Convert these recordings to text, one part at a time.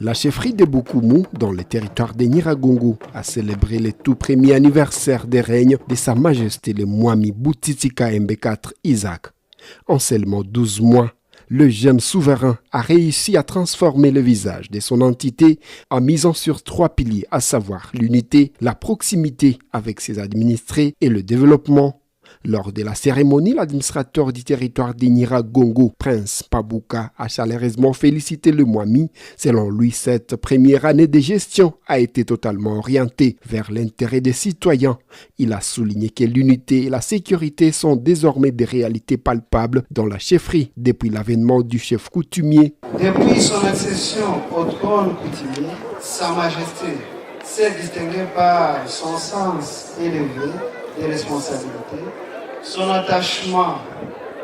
La chefferie de Boukoumou, dans le territoire de Nyiragongo, a célébré le tout premier anniversaire des règnes de Sa Majesté le Mwami Boutitika MB4 Isaac. En seulement 12 mois, le jeune souverain a réussi à transformer le visage de son entité en misant sur 3 piliers, à savoir l'unité, la proximité avec ses administrés et le développement. Lors de la cérémonie, l'administrateur du territoire de Nyiragongo, Prince Pabouka, a chaleureusement félicité le Mwami. Selon lui, cette première année de gestion a été totalement orientée vers l'intérêt des citoyens. Il a souligné que l'unité et la sécurité sont désormais des réalités palpables dans la chefferie depuis l'avènement du chef coutumier. Depuis son accession au trône coutumier, Sa Majesté s'est distinguée par son sens élevé des responsabilités, son attachement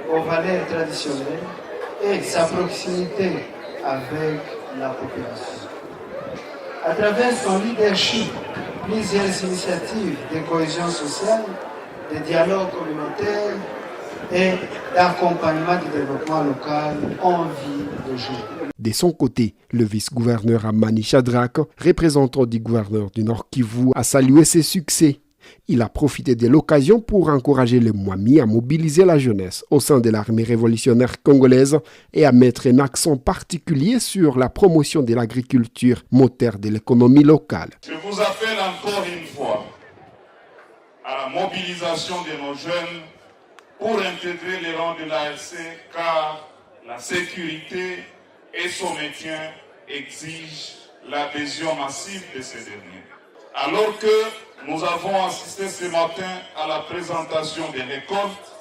aux valeurs traditionnelles et sa proximité avec la population. À travers son leadership, plusieurs initiatives de cohésion sociale, de dialogue communautaire et d'accompagnement du développement local ont vu le jour. De son côté, le vice-gouverneur Amani Chadrak, représentant du gouverneur du Nord Kivu, a salué ses succès. Il a profité de l'occasion pour encourager les Mwami à mobiliser la jeunesse au sein de l'armée révolutionnaire congolaise et à mettre un accent particulier sur la promotion de l'agriculture, moteur de l'économie locale. Je vous appelle encore une fois à la mobilisation de nos jeunes pour intégrer les rangs de l'AFC car la sécurité et son maintien exigent l'adhésion massive de ces derniers. Alors que nous avons assisté ce matin à la présentation des récoltes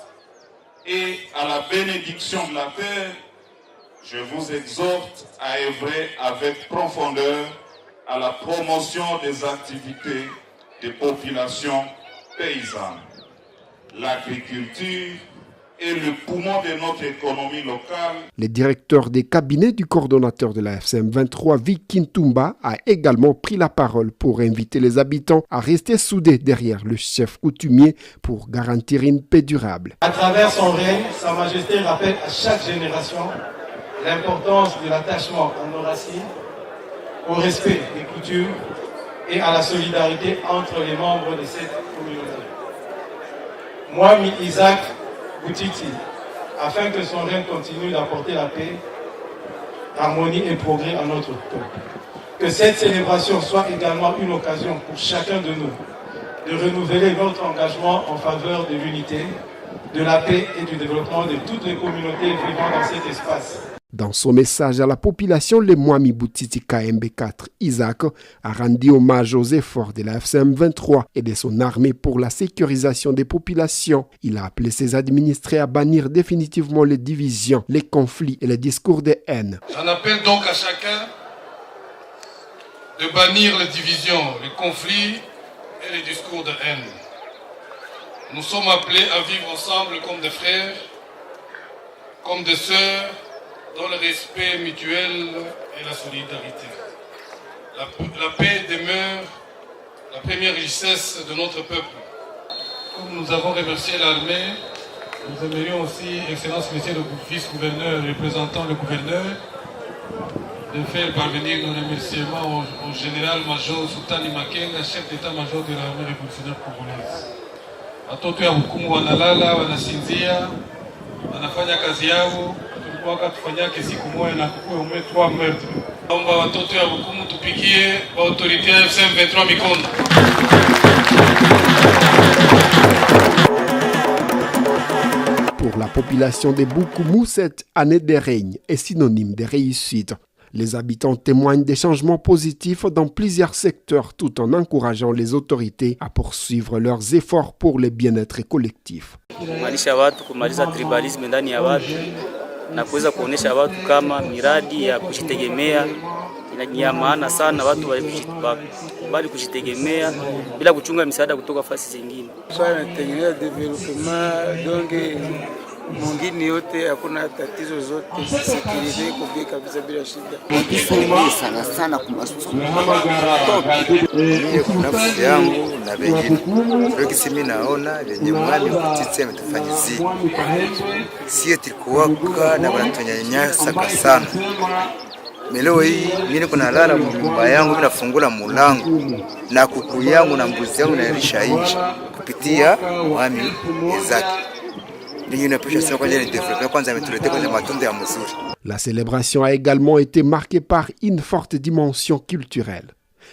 et à la bénédiction de la terre, je vous exhorte à œuvrer avec profondeur à la promotion des activités des populations paysannes. L'agriculture est le poumon de notre économie locale. Le directeur des cabinets du coordonnateur de la FCM 23, Vicky Ntumba, a également pris la parole pour inviter les habitants à rester soudés derrière le chef coutumier pour garantir une paix durable. À travers son règne, Sa Majesté rappelle à chaque génération l'importance de l'attachement à nos racines, au respect des coutumes et à la solidarité entre les membres de cette communauté. Mwami Isaac Boutiti, afin que son règne continue d'apporter la paix, harmonie et progrès à notre peuple. Que cette célébration soit également une occasion pour chacun de nous de renouveler notre engagement en faveur de l'unité, de la paix et du développement de toutes les communautés vivant dans cet espace. Dans son message à la population, le Mwami Boutitika MB4 Isaac a rendu hommage aux efforts de la FCM 23 et de son armée pour la sécurisation des populations. Il a appelé ses administrés à bannir définitivement les divisions, les conflits et les discours de haine. J'en appelle donc à chacun de bannir les divisions, les conflits et les discours de haine. Nous sommes appelés à vivre ensemble comme des frères, comme des sœurs, dans le respect mutuel et la solidarité. La paix demeure la première richesse de notre peuple. Comme nous avons remercié l'armée, nous aimerions aussi, Excellence Monsieur le vice-gouverneur représentant le gouverneur, de faire parvenir nos remerciements au général-major Sultani Makenga, chef d'état-major de l'armée révolutionnaire congolaise. Watoto ya Bukumu wanalala, wanasinzia, wanafanya kazi yao. Wakatufanyake siku moja na kukuwe ume 3 meurtres. Naomba watoto ya Bukumu tupigie wa autorité ya FCM 23 mikono. Pour la population de Boukoumou, cette année de règne est synonyme de réussite. Les habitants témoignent des changements positifs dans plusieurs secteurs tout en encourageant les autorités à poursuivre leurs efforts pour le bien-être collectif. Kumalisha watu, kumaliza tribalisme ndani ya watu na kuweza kuonesha watu kama miradi ya kujitegemea ina maana sana, watu bali kujitegemea bila kuchunga misaada kutoka fasi zingine. Swala natengeneza development donge mwingine yote hakuna tatizo zote, security kubika kabisa bila shida. Nisaidie sana sana kwa masomo. Mimi kuna nafsi yangu na wengine. Ndio kisi mimi naona wenye Mwami Boutitika ametufanyizia. Sio tulikuwaka na wanatunyanyasa sana. Leo hii mimi niko nalala nyumba yangu, mimi nafungula mulango na kuku yangu na mbuzi yangu nailisha nje kupitia mwami Isaac. La célébration a également été marquée par une forte dimension culturelle.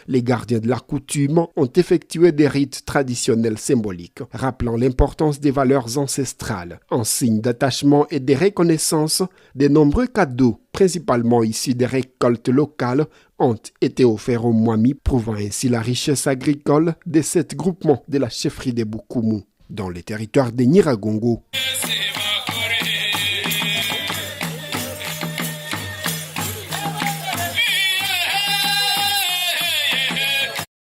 Les gardiens de la coutume ont effectué des rites traditionnels symboliques, rappelant l'importance des valeurs ancestrales. En signe d'attachement et de reconnaissance, de nombreux cadeaux, principalement issus des récoltes locales, ont été offerts aux Mwami, prouvant ainsi la richesse agricole de cet groupement de la chefferie de Bukumu, dans les territoires de Nyiragongo.